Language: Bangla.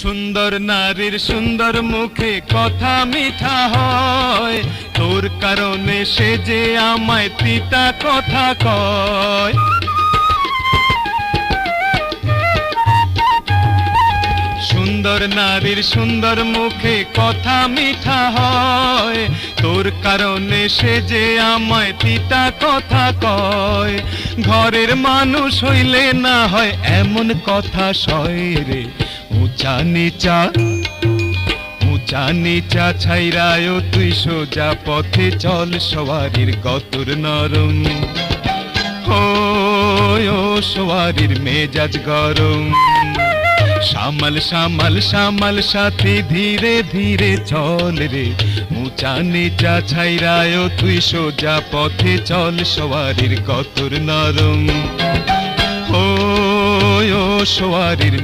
সুন্দর নারীর সুন্দর মুখে কথা মিঠা হয়, তোর কারণে সে যে আমায় তিতা কথা কয়। সুন্দর নারীর সুন্দর মুখে কথা মিঠা হয়, তোর কারণে সে যে আমায় তিতা কথা কয়। ঘরের মানুষ হইলে না হয় এমন কথা সয় রে, উঁচা নিচা উঁচা নিচা ছাইরায় তুই সোজা পথে চল, সওয়ারির গতর নরম ও সওয়ারির মেজাজ গরম। সামাল সামাল সামাল সাথে ধীরে ধীরে চল রে, উঁচা নিচা ছাইরায় তুই সোজা পথে চল, সওয়ারির গতর নরম ও সওয়ারির